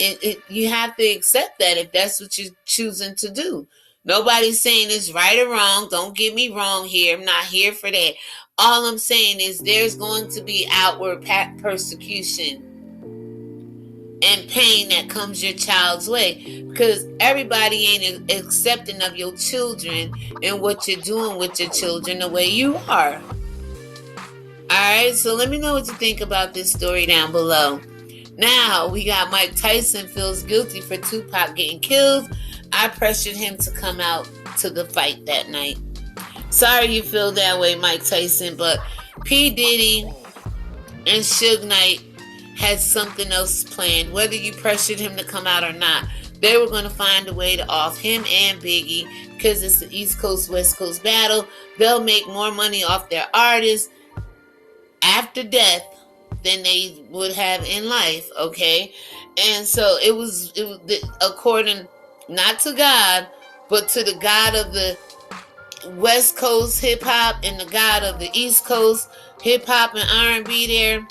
you have to accept that if that's what you're choosing to do. Nobody's saying it's right or wrong. Don't get me wrong here. I'm not here for that. All I'm saying is there's going to be outward persecution and pain that comes your child's way, because everybody ain't accepting of your children and what you're doing with your children the way you are. Alright, so let me know what you think about this story down below. Now, we got Mike Tyson feels guilty for Tupac getting killed. I pressured him to come out to the fight that night. Sorry you feel that way, Mike Tyson, but P. Diddy and Suge Knight had something else planned. Whether you pressured him to come out or not, they were going to find a way to off him and Biggie, because it's the East Coast, West Coast battle. They'll make more money off their artists after death than they would have in life, okay? And so it was according not to God, but to the God of the West Coast hip hop and the God of the East Coast hip hop and R&B there.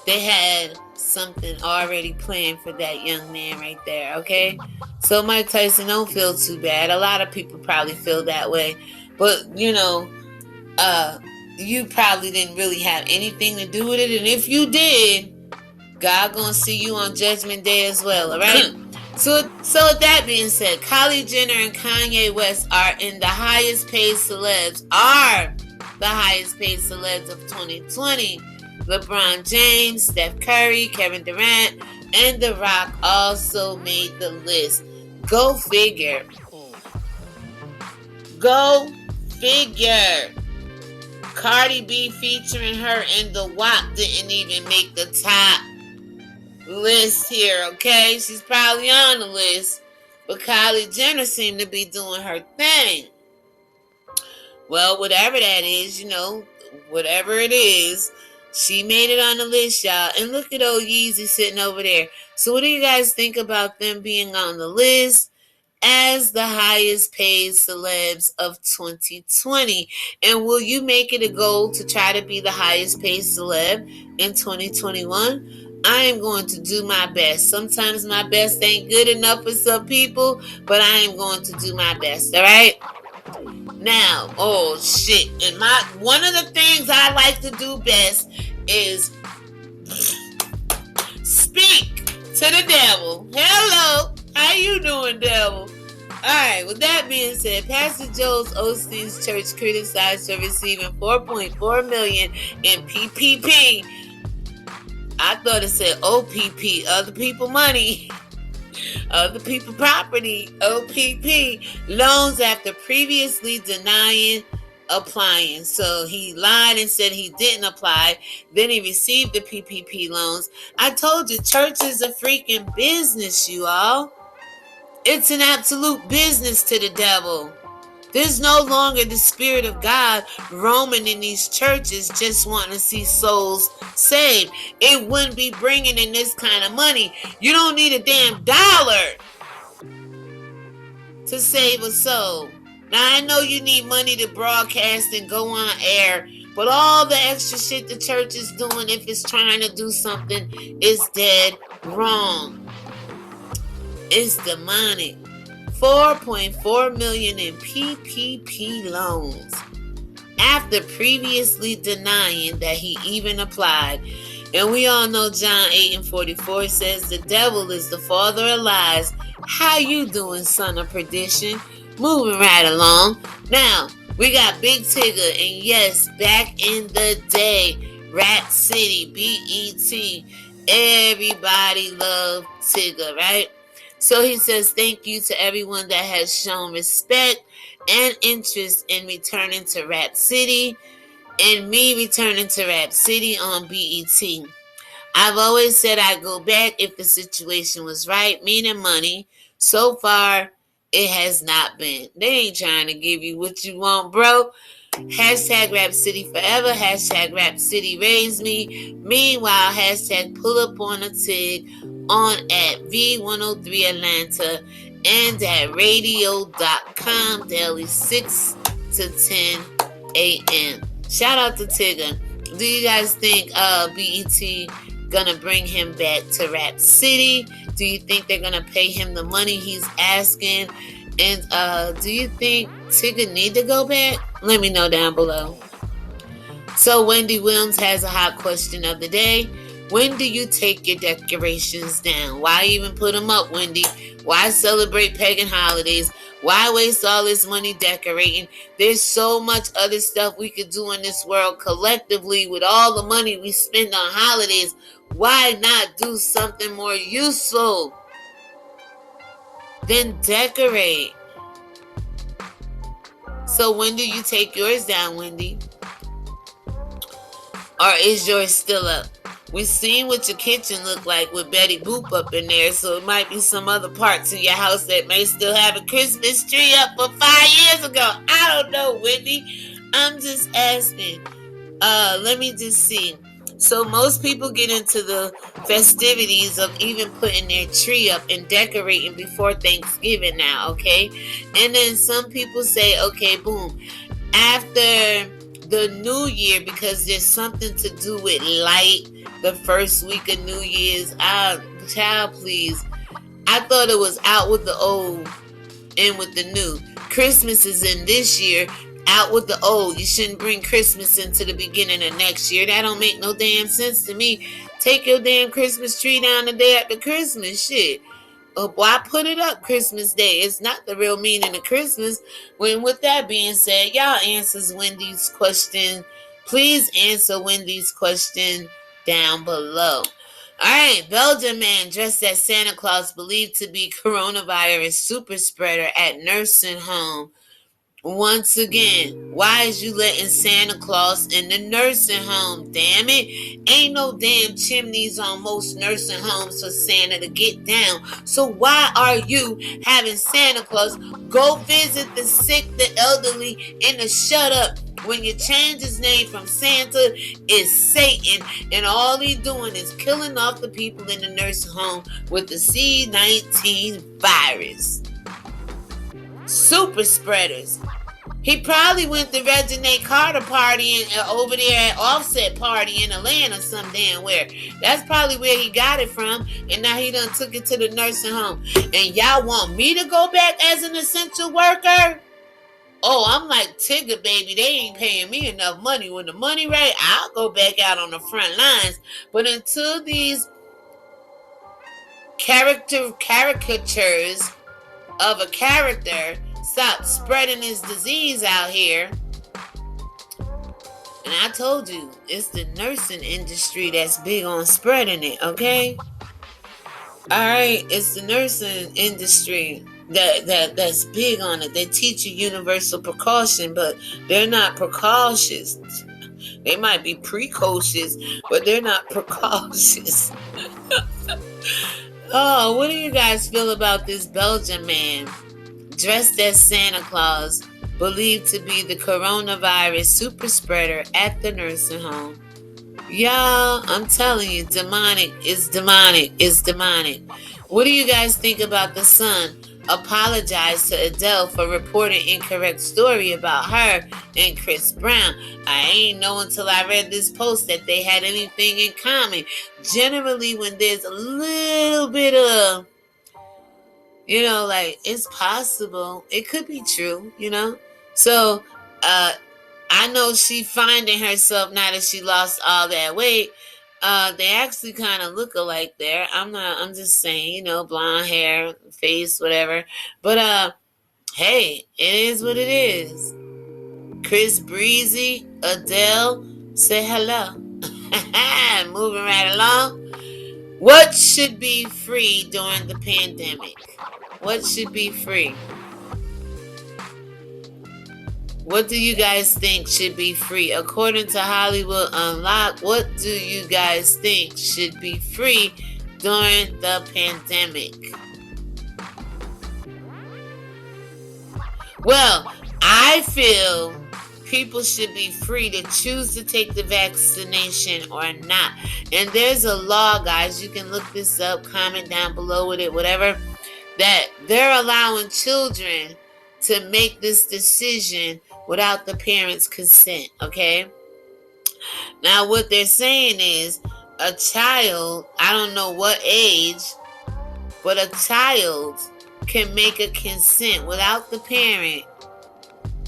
They had something already planned for that young man right there, okay? So Mike Tyson, don't feel too bad. A lot of people probably feel that way. But, you probably didn't really have anything to do with it. And if you did, God gonna see you on Judgment Day as well, all right? So with that being said, Kylie Jenner and Kanye West are the highest paid celebs of 2020. LeBron James, Steph Curry, Kevin Durant, and The Rock also made the list. Go figure. Go figure. Cardi B featuring her in The WAP didn't even make the top list here, okay? She's probably on the list, but Kylie Jenner seemed to be doing her thing. Well, whatever that is, whatever it is, she made it on the list, y'all. And look at old Yeezy sitting over there. So what do you guys think about them being on the list as the highest paid celebs of 2020? And will you make it a goal to try to be the highest paid celeb in 2021? I am going to do my best. Sometimes my best ain't good enough for some people, but I am going to do my best, all right? Now, oh shit. And one of the things I like to do best is speak to the devil. Hello. How you doing, devil? Alright, with that being said, Pastor Joel Osteen's church criticized for receiving $4.4 million in PPP. I thought it said OPP, other people money. Other people property, OPP, loans after previously denying applying. So he lied and said he didn't apply. Then he received the PPP loans. I told you, church is a freaking business, you all. It's an absolute business to the devil. There's no longer the Spirit of God roaming in these churches just wanting to see souls saved. It wouldn't be bringing in this kind of money. You don't need a damn dollar to save a soul. Now, I know you need money to broadcast and go on air, but all the extra shit the church is doing, if it's trying to do something, is dead wrong. It's demonic. $4.4 million in PPP loans after previously denying that he even applied. And we all know John 8:44 says the devil is the father of lies. How you doing, son of perdition? Moving right along. Now, we got Big Tigger, and yes, back in the day, Rat City, BET, everybody loved Tigger, right? So he says, thank you to everyone that has shown respect and interest in returning to Rap City and me returning to Rap City on BET. I've always said I'd go back if the situation was right, meaning money. So far, it has not been. They ain't trying to give you what you want, bro. Hashtag Rap City forever. Hashtag Rap City raise me. Meanwhile, hashtag pull up on a TIG on at V103 Atlanta and at radio.com daily 6 to 10 a.m. Shout out to Tigger. Do you guys think BET gonna bring him back to Rap City? Do you think they're gonna pay him the money he's asking? And do you think Tigger need to go back? Let me know down below. So Wendy Williams has a hot question of the day. When do you take your decorations down? Why even put them up, Wendy? Why celebrate pagan holidays? Why waste all this money decorating? There's so much other stuff we could do in this world collectively with all the money we spend on holidays. Why not do something more useful than decorate? So when do you take yours down, Wendy? Or is yours still up? We've seen what your kitchen looked like with Betty Boop up in there, so it might be some other parts of your house that may still have a Christmas tree up for 5 years ago. I don't know, Wendy. I'm just asking. Let me just see. So most people get into the festivities of even putting their tree up and decorating before Thanksgiving now, okay? And then some people say, okay, boom, after the New Year, because there's something to do with light, the first week of New Year's. Child, please. I thought it was out with the old, in with the new. Christmas is in this year, out with the old. You shouldn't bring Christmas into the beginning of next year. That don't make no damn sense to me. Take your damn Christmas tree down the day after Christmas. Shit. Why put it up Christmas Day? It's not the real meaning of Christmas. When, with that being said, y'all answers Wendy's question. Please answer Wendy's question down below. Alright, Belgian man dressed as Santa Claus believed to be coronavirus super spreader at nursing home. Once again, why is you letting Santa Claus in the nursing home? Damn it. Ain't no damn chimneys on most nursing homes for Santa to get down. So why are you having Santa Claus go visit the sick, the elderly, and the shut up? When you change his name from Santa, is Satan, and all he's doing is killing off the people in the nursing home with the C-19 virus. Super spreaders. He probably went to Reginald Carter partying over there at Offset party in Atlanta some damn where. That's probably where he got it from, and now he done took it to the nursing home. And y'all want me to go back as an essential worker? Oh, I'm like Tigger, baby. They ain't paying me enough money. When the money right, I'll go back out on the front lines. But until these caricatures of a character stop spreading this disease out here, and I told you, it's the nursing industry that's big on spreading it, okay? Alright, it's the nursing industry that's big on it. They teach you universal precaution, but they're not precautious. They might be precocious, but they're not precautious. Oh, what do you guys feel about this Belgian man dressed as Santa Claus, believed to be the coronavirus super spreader at the nursing home? Y'all, I'm telling you, demonic is demonic is demonic. What do you guys think about the Sun? Apologized to Adele for reporting incorrect story about her and Chris Brown. I ain't know until I read this post that they had anything in common. Generally, when there's a little bit of, like, it's possible, it could be true, So, I know she finding herself now that she lost all that weight. They actually kind of look alike there. I'm just saying, blonde hair, face, whatever. But, hey, it is what it is. Chris Breezy, Adele, say hello. Moving right along. What should be free during the pandemic? What should be free? What do you guys think should be free? According to Hollywood Unlocked, what do you guys think should be free during the pandemic? Well, I feel people should be free to choose to take the vaccination or not. And there's a law, guys. You can look this up, comment down below with it, whatever, that they're allowing children to make this decision without the parents' consent, okay? Now, what they're saying is a child, I don't know what age, but a child can make a consent without the parent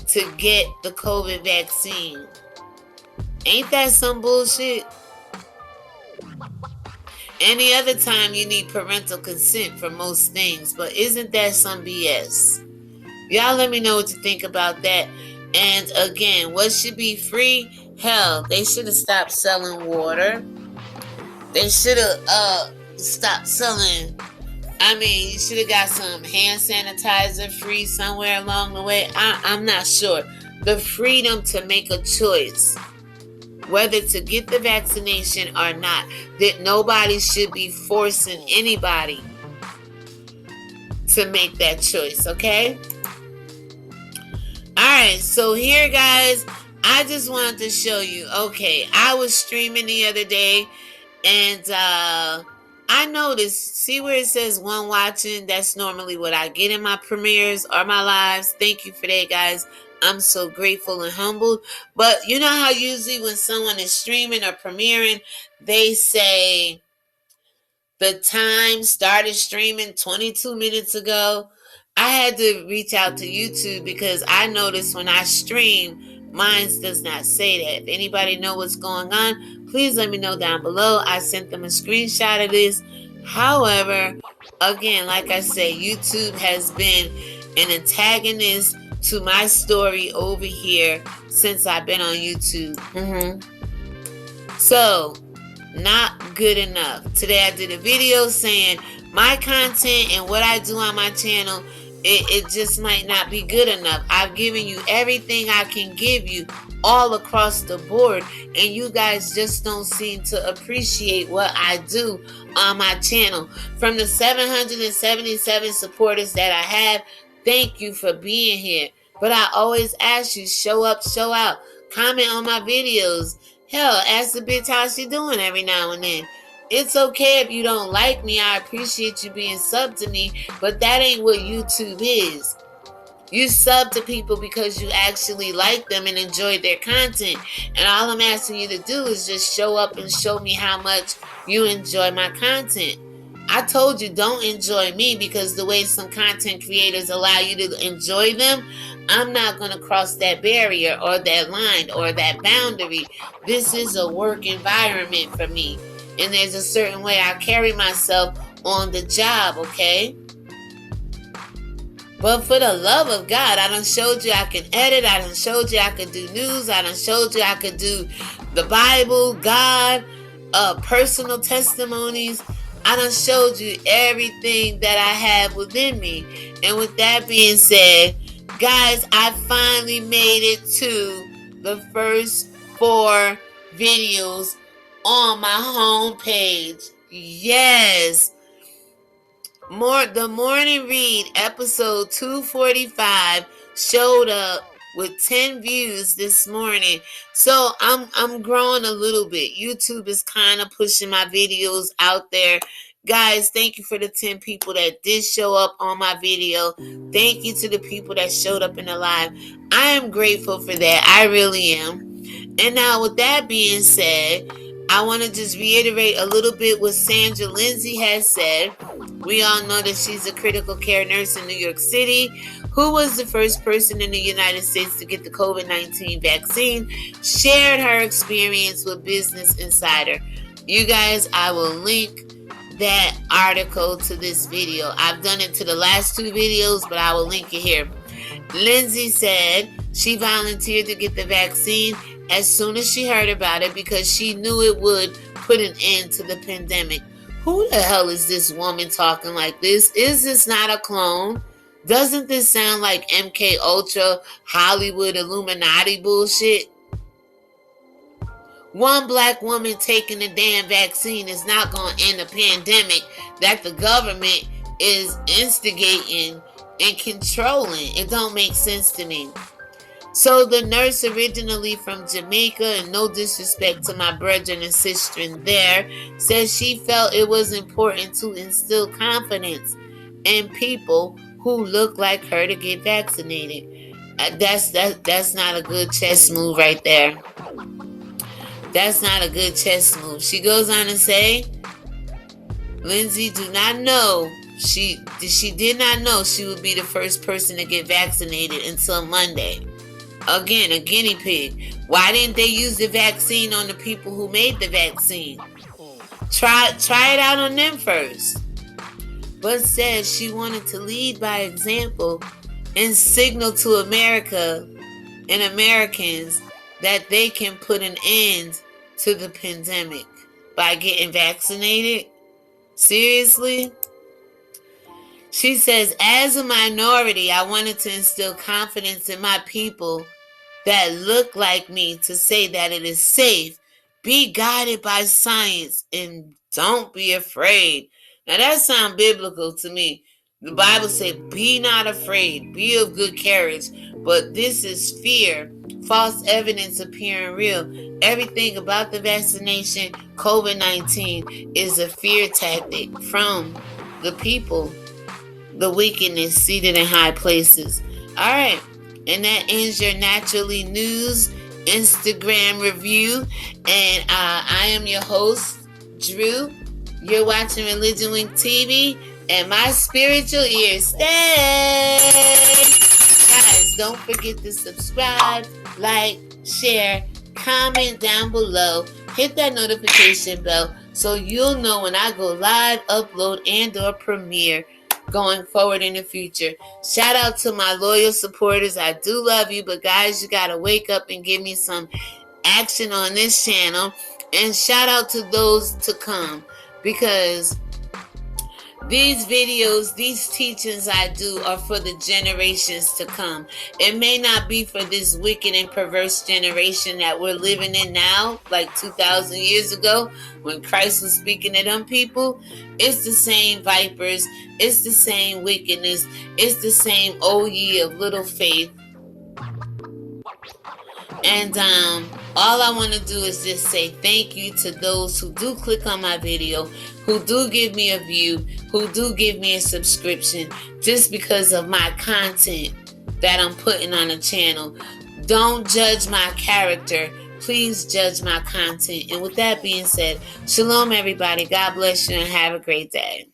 to get the COVID vaccine. Ain't that some bullshit? Any other time you need parental consent for most things, but isn't that some BS? Y'all let me know what you think about that. And again, what should be free? Hell, they should have stopped selling water. They should have stopped selling. I mean, you should have got some hand sanitizer free somewhere along the way. I'm not sure. The freedom to make a choice whether to get the vaccination or not, that nobody should be forcing anybody to make that choice, okay? Alright, so here, guys, I just wanted to show you. Okay, I was streaming the other day, and I noticed, see where it says one watching? That's normally what I get in my premieres or my lives. Thank you for that, guys. I'm so grateful and humbled. But you know how usually when someone is streaming or premiering, they say the time started streaming 22 minutes ago. I had to reach out to YouTube because I noticed when I stream, mine does not say that. If anybody know what's going on, please let me know down below. I sent them a screenshot of this. However, again, like I say, YouTube has been an antagonist to my story over here since I've been on YouTube. So, not good enough. Today I did a video saying my content and what I do on my channel, it just might not be good enough. I've given you everything I can give you all across the board, and you guys just don't seem to appreciate what I do on my channel. From the 777 supporters that I have, thank you for being here. But I always ask you, show up, show out, comment on my videos. Hell, ask the bitch how she doing every now and then. It's okay if you don't like me. I appreciate you being sub to me, but that ain't what YouTube is. You sub to people because you actually like them and enjoy their content. And all I'm asking you to do is just show up and show me how much you enjoy my content. I told you don't enjoy me because the way some content creators allow you to enjoy them, I'm not going to cross that barrier or that line or that boundary. This is a work environment for me. And there's a certain way I carry myself on the job, okay? But for the love of God, I done showed you I can edit. I done showed you I could do news. I done showed you I could do the Bible, God, personal testimonies. I done showed you everything that I have within me. And with that being said, guys, I finally made it to the first 4 videos on my homepage. Yes. The Morning Read episode 245 showed up with 10 views this morning. So I'm growing a little bit. YouTube is kind of pushing my videos out there. Guys, thank you for the 10 people that did show up on my video. Thank you to the people that showed up in the live. I am grateful for that. I really am. And now with that being said, I want to just reiterate a little bit what Sandra Lindsay has said. We all know that she's a critical care nurse in New York City, who was the first person in the United States to get the COVID-19 vaccine, shared her experience with Business Insider. You guys, I will link that article to this video. I've done it to the last 2 videos, but I will link it here. Lindsay said she volunteered to get the vaccine as soon as she heard about it because she knew it would put an end to the pandemic. Who the hell is this woman talking like this? Is this not a clone? Doesn't this sound like MK Ultra, Hollywood Illuminati bullshit? One black woman taking the damn vaccine is not going to end a pandemic that the government is instigating and controlling. It don't make sense to me. So the nurse, originally from Jamaica, and no disrespect to my brethren and sistren there, says she felt it was important to instill confidence in people who look like her to get vaccinated. That's not a good chess move right there. That's not a good chess move. She goes on to say, Lindsay do not know. She did not know she would be the first person to get vaccinated until Monday. Again, a guinea pig. Why didn't they use the vaccine on the people who made the vaccine? Try it out on them first. But said she wanted to lead by example and signal to America and Americans that they can put an end to the pandemic by getting vaccinated. Seriously? She says, as a minority, I wanted to instill confidence in my people that look like me to say that it is safe. Be guided by science and don't be afraid. Now that sounds biblical to me. The Bible said, be not afraid, be of good courage. But this is fear, false evidence appearing real. Everything about the vaccination, COVID-19, is a fear tactic from the people, the wickedness seated in high places. All right. And that ends your Naturally News Instagram review. And I am your host, Drew. You're watching ReligionWinked TV. And my spiritual ears stay. Guys, don't forget to subscribe, like, share, comment down below. Hit that notification bell so you'll know when I go live, upload, and or premiere going forward in the future. Shout out to my loyal supporters. I do love you, but guys, you gotta wake up and give me some action on this channel. And shout out to those to come, because these videos, these teachings I do are for the generations to come. It may not be for this wicked and perverse generation that we're living in now, like 2,000 years ago when Christ was speaking to them people. It's the same vipers. It's the same wickedness. It's the same, oh ye of little faith. And all I want to do is just say thank you to those who do click on my video, who do give me a view, who do give me a subscription, just because of my content that I'm putting on the channel. Don't judge my character. Please judge my content. And with that being said, shalom everybody. God bless you and have a great day.